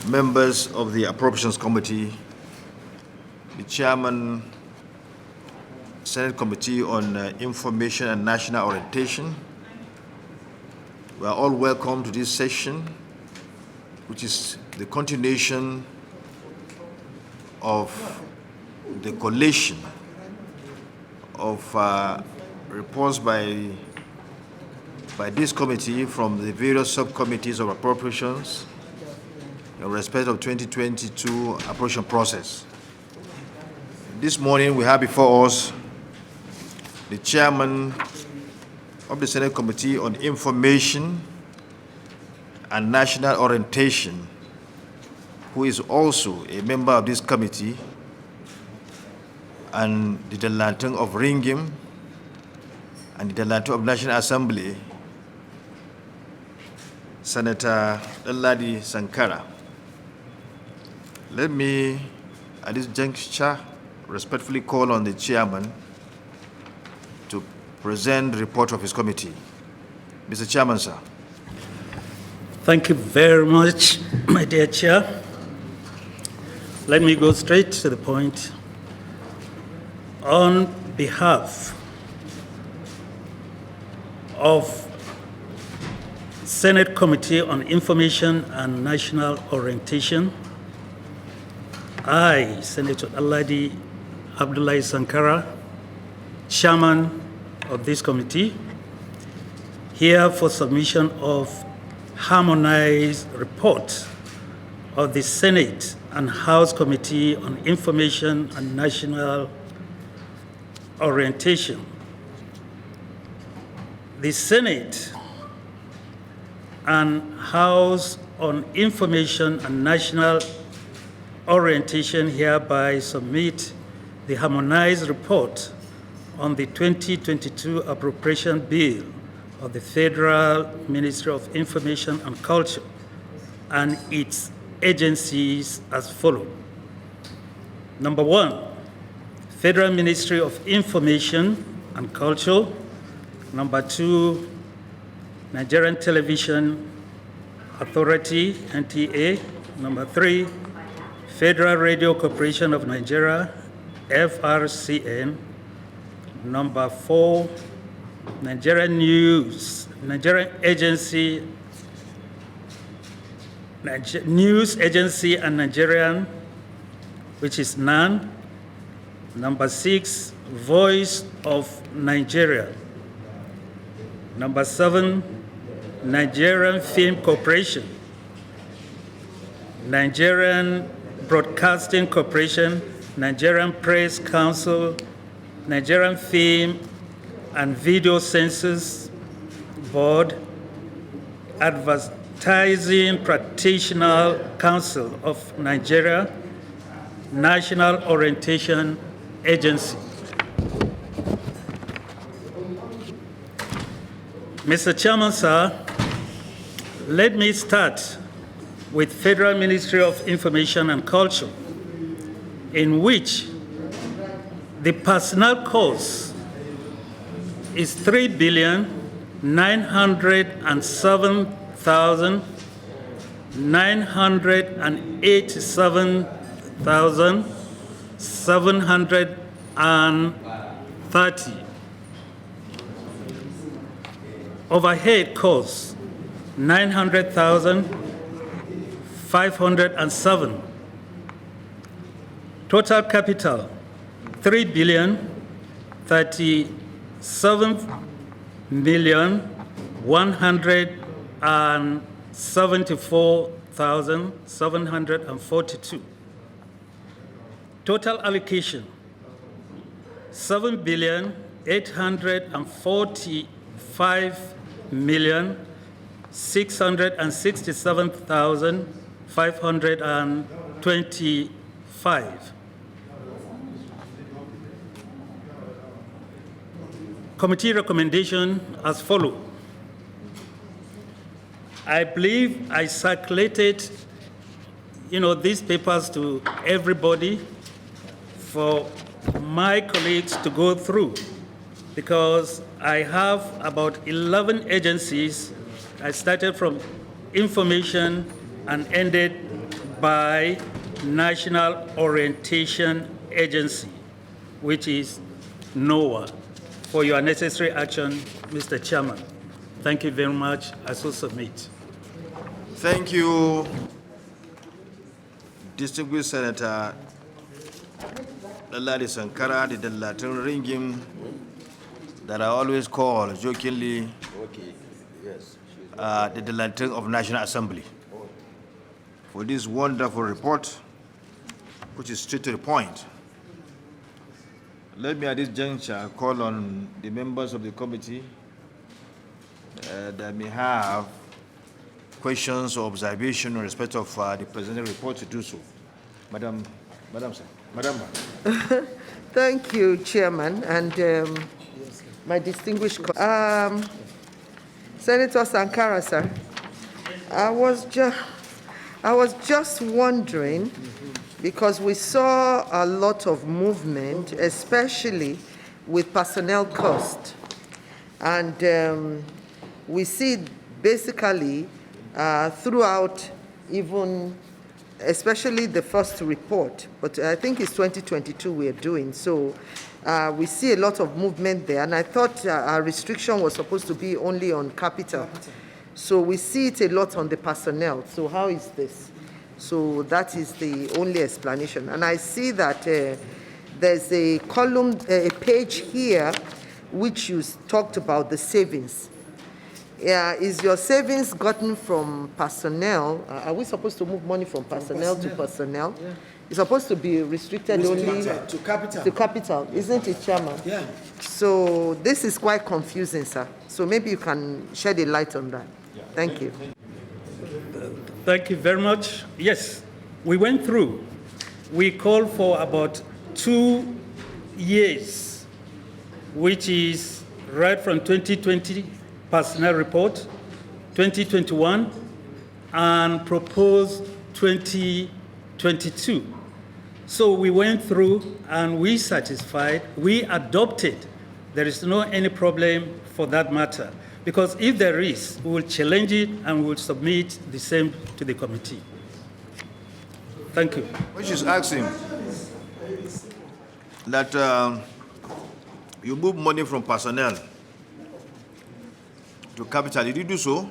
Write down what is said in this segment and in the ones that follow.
members of the Appropriations Committee, the Chairman, Senate Committee on Information and National Orientation. We are all welcome to this session, which is the continuation of the collation of reports by this committee from the various subcommittees of appropriations in respect of 2022 appropriation process. This morning we have before us the chairman of the Senate Committee on Information and National Orientation, who is also a member of this committee, and the Delanton of Ringim and the Delanton of National Assembly, Senator Abdullahi Sankara. Let me, at this juncture, respectfully call on the chairman to present the report of his committee. Mr. Chairman, sir. Thank you very much, my dear Chair. Let me go straight to the point. On behalf of Senate Committee on Information and National Orientation, I, Senator Abdullahi Sankara, Chairman of this committee, here for submission of harmonized report of the Senate and House Committee on Information and National Orientation. The Senate and House on Information and National Orientation hereby submit the harmonized report on the 2022 Appropriation Bill of the Federal Ministry of Information and Culture and its agencies as follows. Number one, Federal Ministry of Information and Culture. Number two, Nigerian Television Authority, NTA. Number three, Federal Radio Corporation of Nigeria, FRCN. Number four, Nigerian News Agency and Nigerian, which is NAN. Number six, Voice of Nigeria. Number seven, Nigerian Film Corporation. Nigerian Broadcasting Corporation, Nigerian Press Council, Nigerian Film and Video Censors Board, Advertising Practitioner Council of Nigeria, National Orientation Agency. Mr. Chairman, sir, let me start with Federal Ministry of Information and Culture, in which the personnel cost is 3,907,730. Overhead costs 900,507. Total capital 3,174,742. Total allocation 7,845,667,525. Committee recommendation as follows. I believe I circulated, these papers to everybody for my colleagues to go through, because I have about 11 agencies. I started from information and ended by National Orientation Agency, which is NOAA. For your necessary action, Mr. Chairman. Thank you very much. I so submit. Thank you, distinguished Senator Abdullahi Sankara, the Latin ringing that I always call jokingly the Latin of National Assembly, for this wonderful report, which is straight to the point. Let me at this juncture call on the members of the committee that may have questions or observation in respect of the presented report to do so. Madam, sir. Madam. Thank you, Chairman, and my distinguished Senator Sankara, sir. I was just wondering, because we saw a lot of movement, especially with personnel cost, and we see basically throughout, even especially the first report, but I think it's 2022 we are doing. So we see a lot of movement there, and I thought our restriction was supposed to be only on capital. So we see it a lot on the personnel. So how is this? So that is the only explanation. And I see that there's a column, a page here, which you talked about the savings. Is your savings gotten from personnel? Are we supposed to move money from personnel to personnel? Yeah. It's supposed to be restricted only to capital. To capital, isn't it, Chairman? Yeah. So this is quite confusing, sir. So maybe you can shed a light on that. Yeah. Thank you. Thank you very much. Yes, we went through. We called for about 2 years, which is right from 2020 personnel report, 2021, and proposed 2022. So we went through and we satisfied, we adopted. There is no any problem for that matter. Because if there is, we will challenge it and we will submit the same to the committee. Thank you. Which is asking that you move money from personnel to capital. Did you do so?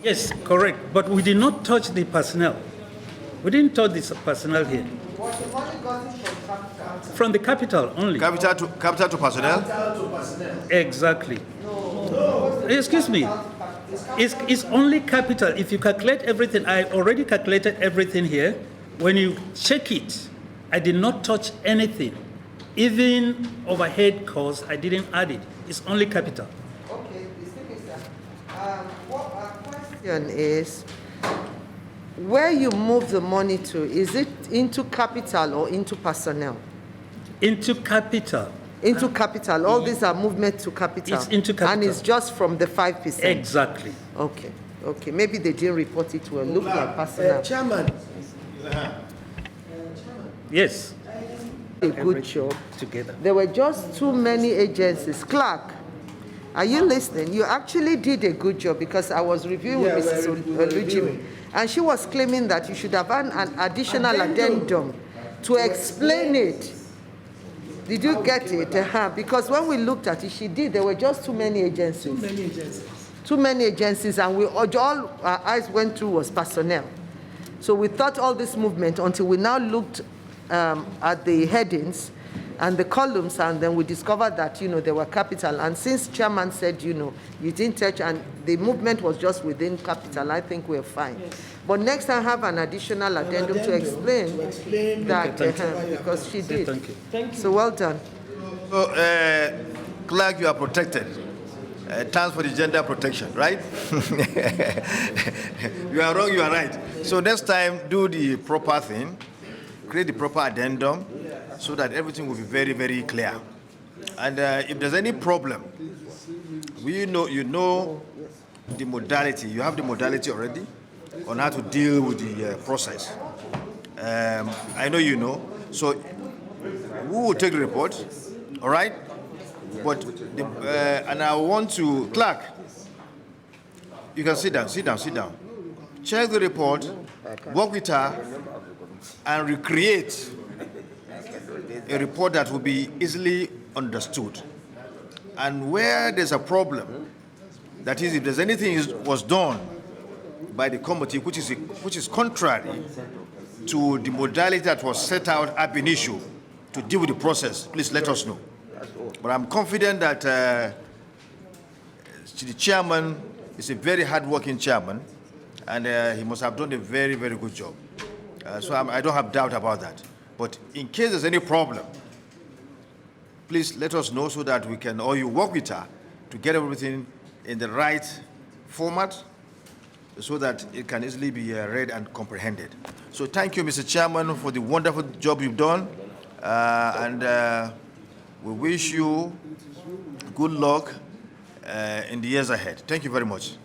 Yes, correct. But we did not touch the personnel. We didn't touch the personnel here. Was the money gotten from capital? From the capital only. Capital to personnel? Exactly. Excuse me. It's only capital. If you calculate everything, I already calculated everything here. When you check it, I did not touch anything. Even overhead costs, I didn't add it. It's only capital. Okay, what our question is, where you move the money to, is it into capital or into personnel? Into capital. Into capital. All these are movement to capital. It's into capital. And it's just from the 5%. Exactly. Okay. Okay. Maybe they didn't report it well. Look like personnel. Chairman. Yes. A good job. Together. There were just too many agencies. Clark, are you listening? You actually did a good job, because I was reviewing with Mrs. Olujimi, and she was claiming that you should have an additional addendum to explain it. Did you get it? Because when we looked at it, she did. There were just too many agencies. Too many agencies, and all our eyes went through was personnel. So we thought all this movement until we now looked at the headings and the columns, and then we discovered that, there were capital. And since Chairman said, you didn't touch, and the movement was just within capital, I think we're fine. Yes. But next time, have an additional addendum to explain that, because she did. Thank you. Thank you. So well done. So, Clark, you are protected. Thanks for the gender protection, right? You are wrong, you are right. So next time, do the proper thing, create the proper addendum, so that everything will be very, very clear. And if there's any problem, you know the modality. You have the modality already on how to deal with the process. I know you know. So we will take the report, all right? But and I want to, Clark, you can sit down. check the report, work with her, and recreate a report that will be easily understood. And where there's a problem, that is, if there's anything was done by the committee which is contrary to the modality that was set out ab initio to deal with the process, please let us know. But I'm confident that the chairman is a very hard-working chairman, and he must have done a very, very good job. So I don't have doubt about that. But in case there's any problem, please let us know so that we can, or you work with her to get everything in the right format so that it can easily be read and comprehended. So thank you, Mr. Chairman, for the wonderful job you've done. And we wish you good luck in the years ahead. Thank you very much.